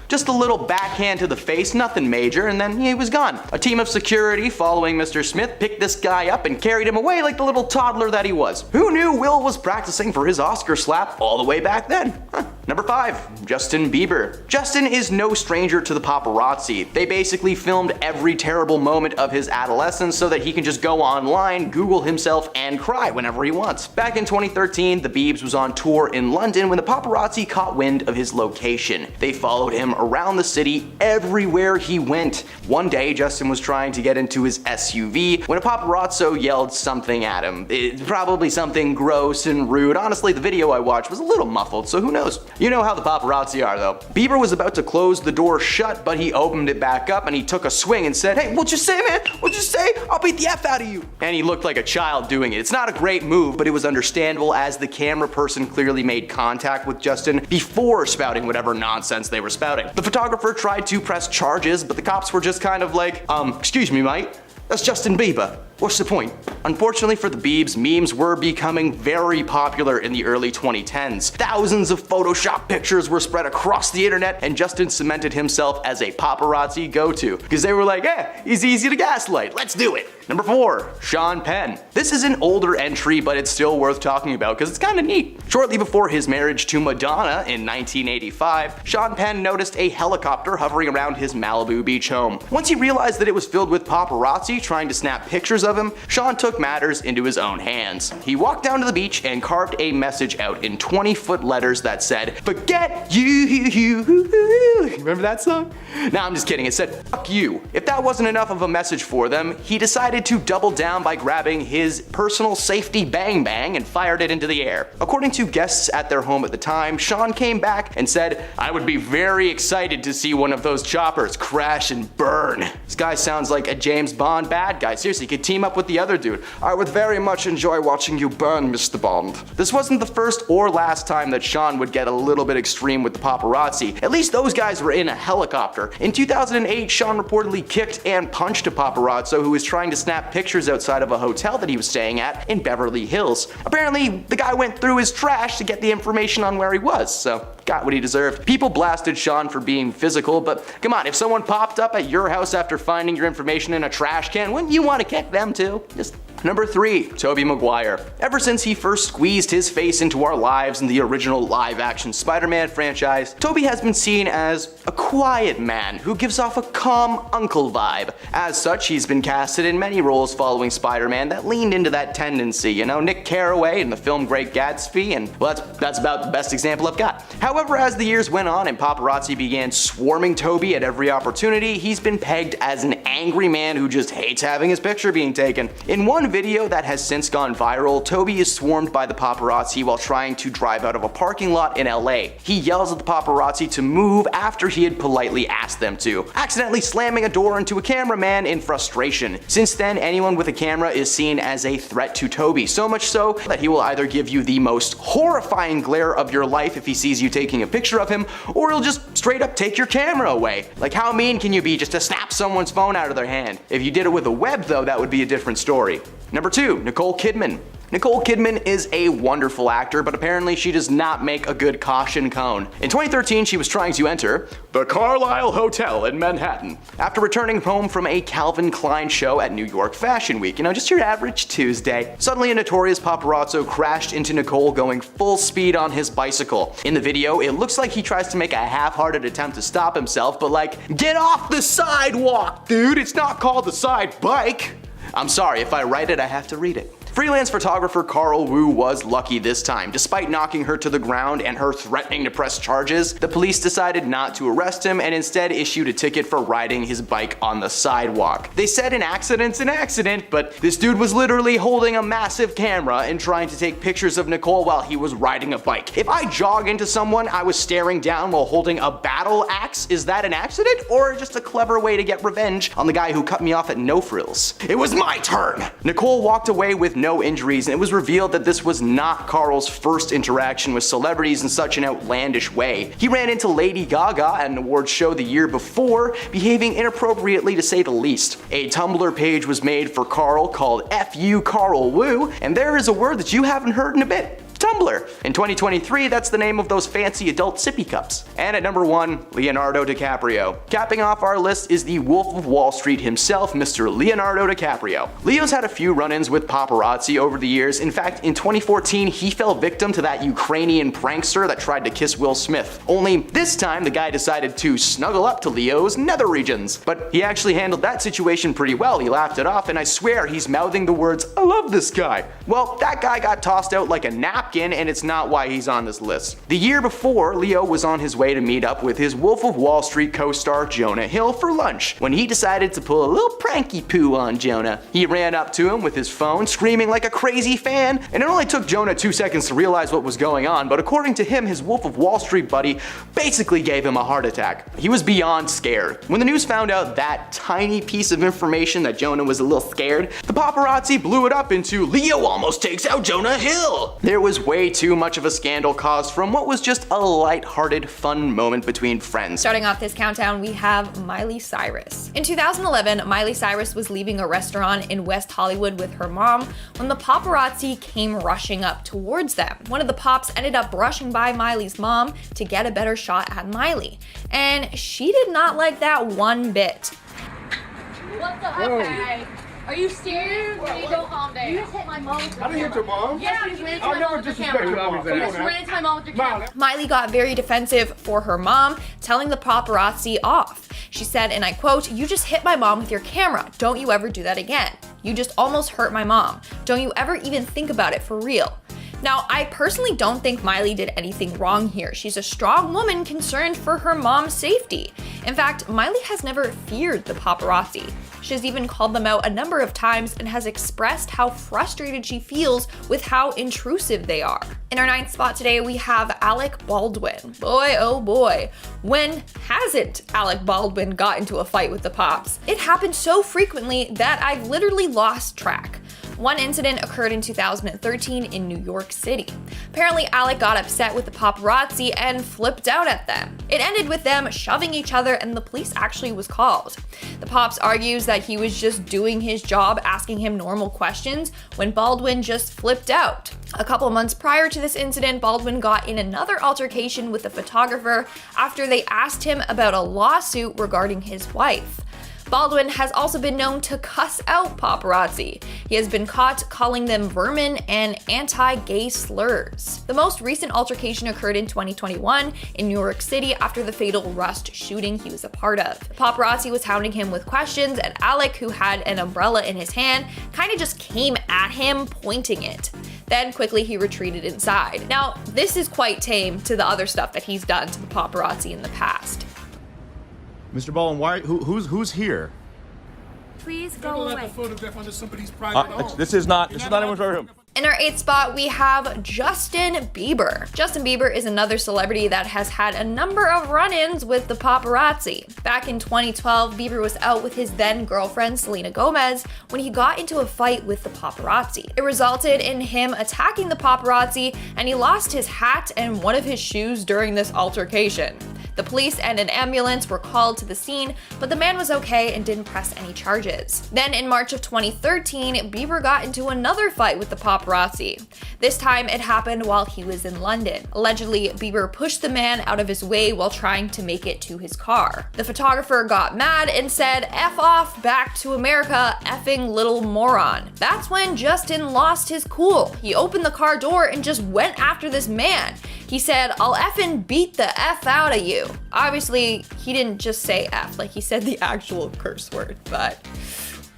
just a little backhand to the face, nothing major, and then he was gone. A team of security following Mr. Smith picked this guy up and carried him away like the little toddler that he was. Who knew Will was practicing for his Oscar slap all the way back then? Number 5, Justin Bieber. Justin is no stranger to the paparazzi. They basically filmed every terrible moment of his adolescence so that he can just go online, Google himself, and cry whenever he wants. Back in 2013, the Biebs was on tour in London when the paparazzi caught wind of his location. They followed him around the city everywhere he went. One day, Justin was trying to get into his SUV when a paparazzo yelled something at him. Probably something gross and rude. Honestly, the video I watched was a little muffled, so who knows? You know how the paparazzi are though. Bieber was about to close the door shut, but he opened it back up and he took a swing and said, hey, what'd you say, man? What'd you say? I'll beat the F out of you. And he looked like a child doing it. It's not a great move, but it was understandable as the camera person clearly made contact with Justin before spouting whatever nonsense they were spouting. The photographer tried to press charges, but the cops were just kind of like, excuse me, mate, that's Justin Bieber. What's the point? Unfortunately for the Biebs, memes were becoming very popular in the early 2010s. Thousands of Photoshop pictures were spread across the internet, and Justin cemented himself as a paparazzi go-to, because they were like, he's easy to gaslight, let's do it. Number 4, Sean Penn. This is an older entry, but it's still worth talking about because it's kind of neat. Shortly before his marriage to Madonna in 1985, Sean Penn noticed a helicopter hovering around his Malibu beach home. Once he realized that it was filled with paparazzi trying to snap pictures of him, Sean took matters into his own hands. He walked down to the beach and carved a message out in 20-foot letters that said, "Forget you." Remember that song? Nah, I'm just kidding. It said, "Fuck you." If that wasn't enough of a message for them, he decided to double down by grabbing his personal safety bang bang and fired it into the air. According to guests at their home at the time, Sean came back and said, "I would be very excited to see one of those choppers crash and burn." This guy sounds like a James Bond bad guy. Seriously, he could team up with the other dude. "I would very much enjoy watching you burn, Mr. Bond." This wasn't the first or last time that Sean would get a little bit extreme with the paparazzi. At least those guys were in a helicopter. In 2008, Sean reportedly kicked and punched a paparazzo who was trying to snap pictures outside of a hotel that he was staying at in Beverly Hills. Apparently, the guy went through his trash to get the information on where he was, so got what he deserved. People blasted Sean for being physical, but come on, if someone popped up at your house after finding your information in a trash can, wouldn't you want to kick them too? Number 3, Tobey Maguire. Ever since he first squeezed his face into our lives in the original live-action Spider-Man franchise, Tobey has been seen as a quiet man who gives off a calm uncle vibe. As such, he's been casted in many roles following Spider-Man that leaned into that tendency. You know, Nick Carraway in the film Great Gatsby, and well, that's about the best example I've got. However, as the years went on and paparazzi began swarming Tobey at every opportunity, he's been pegged as an angry man who just hates having his picture being taken. In one video that has since gone viral, Tobey is swarmed by the paparazzi while trying to drive out of a parking lot in LA. He yells at the paparazzi to move after he had politely asked them to, accidentally slamming a door into a cameraman in frustration. Since then, anyone with a camera is seen as a threat to Tobey, so much so that he will either give you the most horrifying glare of your life if he sees you taking a picture of him, or he'll just straight up take your camera away. Like, how mean can you be just to snap someone's phone out of their hand? If you did it with a web though, that would be a different story. Number 2, Nicole Kidman. Nicole Kidman is a wonderful actor, but apparently she does not make a good caution cone. In 2013, she was trying to enter the Carlyle Hotel in Manhattan after returning home from a Calvin Klein show at New York Fashion Week. You know, just your average Tuesday. Suddenly, a notorious paparazzo crashed into Nicole going full speed on his bicycle. In the video, it looks like he tries to make a half-hearted attempt to stop himself, but like, get off the sidewalk, dude! It's not called the side bike! I'm sorry, if I write it, I have to read it. Freelance photographer Carl Wu was lucky this time. Despite knocking her to the ground and her threatening to press charges, the police decided not to arrest him and instead issued a ticket for riding his bike on the sidewalk. They said an accident's an accident, but this dude was literally holding a massive camera and trying to take pictures of Nicole while he was riding a bike. If I jog into someone I was staring down while holding a battle axe, is that an accident or just a clever way to get revenge on the guy who cut me off at No Frills? It was my turn! Nicole walked away with no injuries, and it was revealed that this was not Carl's first interaction with celebrities in such an outlandish way. He ran into Lady Gaga at an awards show the year before, behaving inappropriately to say the least. A Tumblr page was made for Carl called FU Carl Wu, and there is a word that you haven't heard in a bit. Tumblr. In 2023, that's the name of those fancy adult sippy cups. And at number 1, Leonardo DiCaprio. Capping off our list is the Wolf of Wall Street himself, Mr. Leonardo DiCaprio. Leo's had a few run-ins with paparazzi over the years. In fact, in 2014, he fell victim to that Ukrainian prankster that tried to kiss Will Smith. Only this time, the guy decided to snuggle up to Leo's nether regions. But he actually handled that situation pretty well. He laughed it off, and I swear he's mouthing the words, "I love this guy." Well, that guy got tossed out like a napkin, and it's not why he's on this list. The year before, Leo was on his way to meet up with his Wolf of Wall Street co-star Jonah Hill for lunch, when he decided to pull a little pranky poo on Jonah. He ran up to him with his phone, screaming like a crazy fan, and it only took Jonah 2 seconds to realize what was going on, but according to him, his Wolf of Wall Street buddy basically gave him a heart attack. He was beyond scared. When the news found out that tiny piece of information that Jonah was a little scared, the paparazzi blew it up into Leo almost takes out Jonah Hill. There was way too much of a scandal caused from what was just a light-hearted, fun moment between friends. Starting off this countdown, we have Miley Cyrus. In 2011, Miley Cyrus was leaving a restaurant in West Hollywood with her mom when the paparazzi came rushing up towards them. One of the pops ended up brushing by Miley's mom to get a better shot at Miley, and she did not like that one bit. What the heck? Are you serious? Please don't calm down. You just hit my mom with your camera. I didn't hit your mom. Yeah, you just ran into I'll my never mom with your disrespect camera. your mom. You just ran into my mom with your camera. Miley got very defensive for her mom, telling the paparazzi off. She said, and I quote, "You just hit my mom with your camera. Don't you ever do that again. You just almost hurt my mom. Don't you ever even think about it for real." Now, I personally don't think Miley did anything wrong here. She's a strong woman concerned for her mom's safety. In fact, Miley has never feared the paparazzi. She has even called them out a number of times and has expressed how frustrated she feels with how intrusive they are. In our 9th spot today, we have Alec Baldwin. Boy, oh boy. When hasn't Alec Baldwin got into a fight with the pops? It happened so frequently that I've literally lost track. One incident occurred in 2013 in New York City. Apparently, Alec got upset with the paparazzi and flipped out at them. It ended with them shoving each other, and the police actually was called. The Pops argues that he was just doing his job, asking him normal questions, when Baldwin just flipped out. A couple months prior to this incident, Baldwin got in another altercation with a photographer after they asked him about a lawsuit regarding his wife. Baldwin has also been known to cuss out paparazzi. He has been caught calling them vermin and anti-gay slurs. The most recent altercation occurred in 2021 in New York City after the fatal Rust shooting he was a part of. The paparazzi was hounding him with questions, and Alec, who had an umbrella in his hand, kind of just came at him, pointing it. Then quickly he retreated inside. Now, this is quite tame to the other stuff that he's done to the paparazzi in the past. Mr. Baldwin, who's here? Please go away. This is not anyone's private room. In our 8th spot, we have Justin Bieber. Justin Bieber is another celebrity that has had a number of run-ins with the paparazzi. Back in 2012, Bieber was out with his then-girlfriend Selena Gomez when he got into a fight with the paparazzi. It resulted in him attacking the paparazzi, and he lost his hat and one of his shoes during this altercation. The police and an ambulance were called to the scene, but the man was okay and didn't press any charges. Then in March of 2013, Bieber got into another fight with the paparazzi. This time it happened while he was in London. Allegedly, Bieber pushed the man out of his way while trying to make it to his car. The photographer got mad and said, "F off, back to America, effing little moron." That's when Justin lost his cool. He opened the car door and just went after this man. He said, "I'll effing beat the F out of you." Obviously, he didn't just say F, like he said the actual curse word, but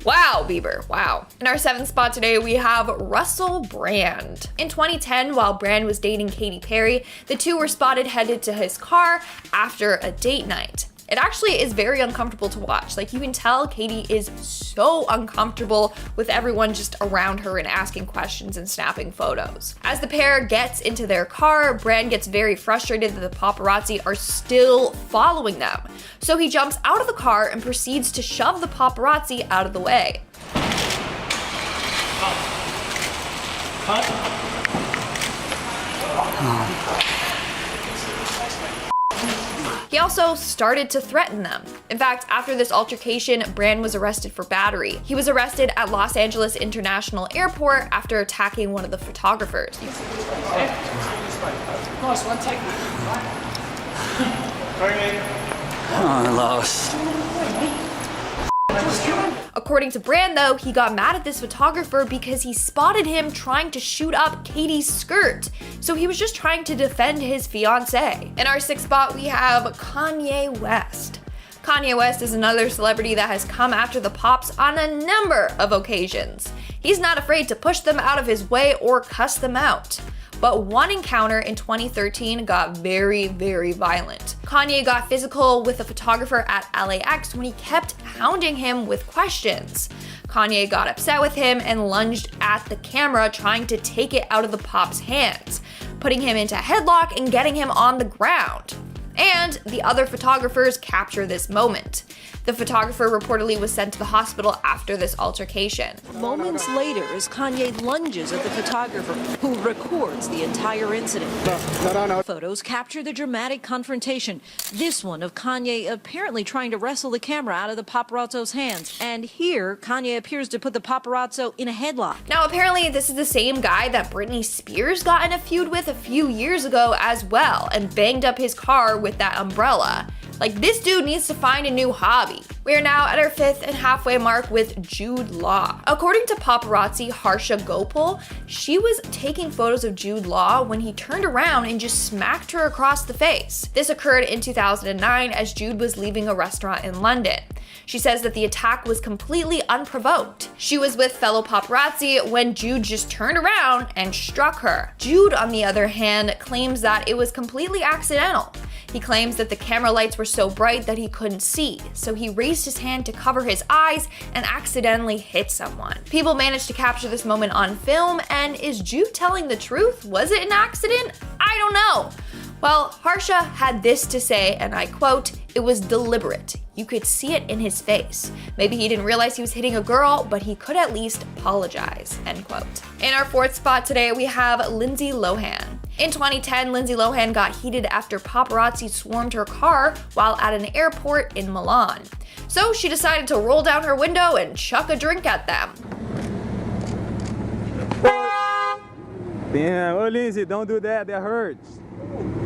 wow, Bieber, wow. In our 7th spot today, we have Russell Brand. In 2010, while Brand was dating Katy Perry, the two were spotted headed to his car after a date night. It actually is very uncomfortable to watch. Like, you can tell Katy is so uncomfortable with everyone just around her and asking questions and snapping photos. As the pair gets into their car, Brand gets very frustrated that the paparazzi are still following them. So he jumps out of the car and proceeds to shove the paparazzi out of the way. He also started to threaten them. In fact, after this altercation, Brand was arrested for battery. He was arrested at Los Angeles International Airport after attacking one of the photographers. Nice one, take it. Oh, I lost. According to Brand, though, he got mad at this photographer because he spotted him trying to shoot up Katy's skirt. So he was just trying to defend his fiancée. In our 6th spot, we have Kanye West. Kanye West is another celebrity that has come after the Pops on a number of occasions. He's not afraid to push them out of his way or cuss them out. But one encounter in 2013 got very, very violent. Kanye got physical with a photographer at LAX when he kept hounding him with questions. Kanye got upset with him and lunged at the camera, trying to take it out of the Pop's hands, putting him into a headlock and getting him on the ground. And the other photographers capture this moment. The photographer reportedly was sent to the hospital after this altercation. Moments later, as Kanye lunges at the photographer, who records the entire incident. Photos capture the dramatic confrontation. This one of Kanye apparently trying to wrestle the camera out of the paparazzo's hands. And here, Kanye appears to put the paparazzo in a headlock. Now, apparently this is the same guy that Britney Spears got in a feud with a few years ago as well, and banged up his car with that umbrella. Like, this dude needs to find a new hobby. We are now at our 5th and halfway mark with Jude Law. According to paparazzi Harsha Gopal, she was taking photos of Jude Law when he turned around and just smacked her across the face. This occurred in 2009 as Jude was leaving a restaurant in London. She says that the attack was completely unprovoked. She was with fellow paparazzi when Jude just turned around and struck her. Jude, on the other hand, claims that it was completely accidental. He claims that the camera lights were so bright that he couldn't see, so he raised his hand to cover his eyes and accidentally hit someone. People managed to capture this moment on film, and is Jude telling the truth? Was it an accident? I don't know. Well, Harsha had this to say, and I quote, "It was deliberate. You could see it in his face. Maybe he didn't realize he was hitting a girl, but he could at least apologize," end quote. In our 4th spot today, we have Lindsay Lohan. In 2010, Lindsay Lohan got heated after paparazzi swarmed her car while at an airport in Milan. So she decided to roll down her window and chuck a drink at them. Damn, oh Lindsay, don't do that, that hurts.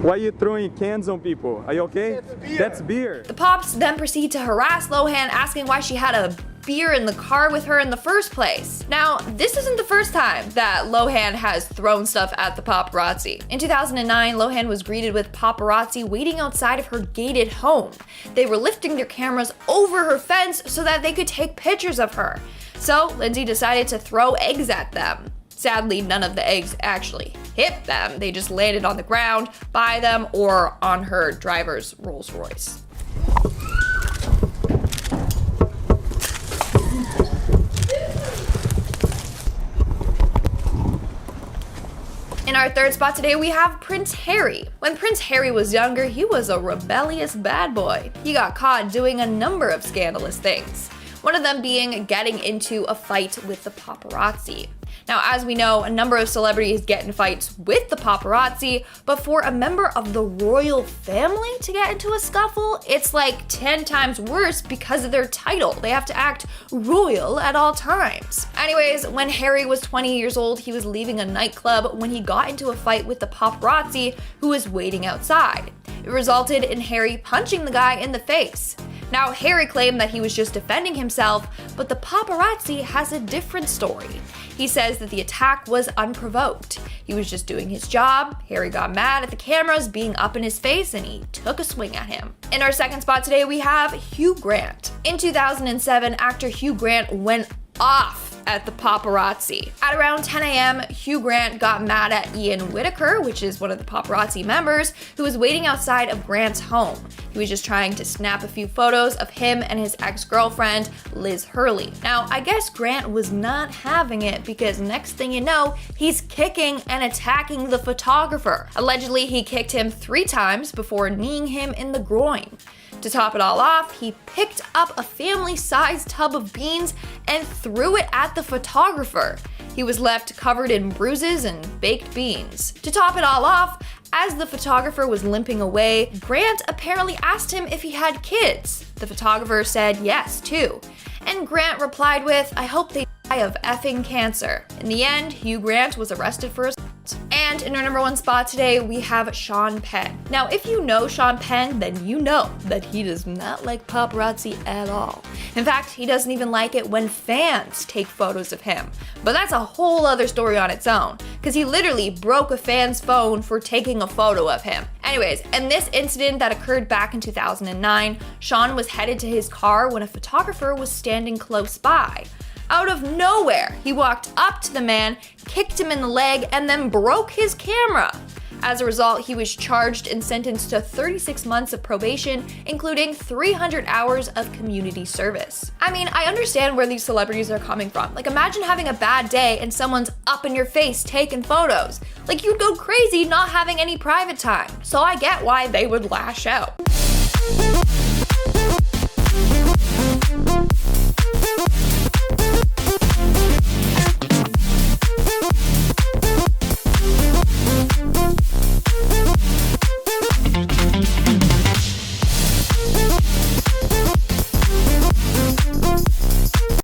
Why are you throwing cans on people? Are you okay? That's beer. The Pops then proceed to harass Lohan, asking why she had a beer in the car with her in the first place. Now, this isn't the first time that Lohan has thrown stuff at the paparazzi. In 2009, Lohan was greeted with paparazzi waiting outside of her gated home. They were lifting their cameras over her fence so that they could take pictures of her. So Lindsay decided to throw eggs at them. Sadly, none of the eggs actually hit them. They just landed on the ground, by them, or on her driver's Rolls Royce. In our 3rd spot today, we have Prince Harry. When Prince Harry was younger, he was a rebellious bad boy. He got caught doing a number of scandalous things. One of them being getting into a fight with the paparazzi. Now, as we know, a number of celebrities get in fights with the paparazzi, but for a member of the royal family to get into a scuffle, it's like 10 times worse because of their title. They have to act royal at all times. Anyways, when Harry was 20 years old, he was leaving a nightclub when he got into a fight with the paparazzi who was waiting outside. It resulted in Harry punching the guy in the face. Now, Harry claimed that he was just defending himself, but the paparazzi has a different story. He says that the attack was unprovoked. He was just doing his job. Harry got mad at the cameras being up in his face and he took a swing at him. In our second spot today, we have Hugh Grant. In 2007, actor Hugh Grant went off at the paparazzi. At around 10 a.m., Hugh Grant got mad at Ian Whitaker, which is one of the paparazzi members, who was waiting outside of Grant's home. He was just trying to snap a few photos of him and his ex-girlfriend, Liz Hurley. Now, I guess Grant was not having it because next thing you know, he's kicking and attacking the photographer. Allegedly, he kicked him 3 times before kneeing him in the groin. To top it all off, he picked up a family-sized tub of beans and threw it at the photographer. He was left covered in bruises and baked beans. To top it all off, as the photographer was limping away, Grant apparently asked him if he had kids. The photographer said yes, too. And Grant replied with, "I hope they die of effing cancer." In the end, Hugh Grant was arrested for assault. And in our number 1 spot today, we have Sean Penn. Now, if you know Sean Penn, then you know that he does not like paparazzi at all. In fact, he doesn't even like it when fans take photos of him. But that's a whole other story on its own, because he literally broke a fan's phone for taking a photo of him. Anyways, in this incident that occurred back in 2009, Sean was headed to his car when a photographer was standing close by. Out of nowhere, he walked up to the man, kicked him in the leg, and then broke his camera. As a result, he was charged and sentenced to 36 months of probation, including 300 hours of community service. I mean, I understand where these celebrities are coming from. Like, imagine having a bad day and someone's up in your face taking photos. Like, you'd go crazy not having any private time. So I get why they would lash out.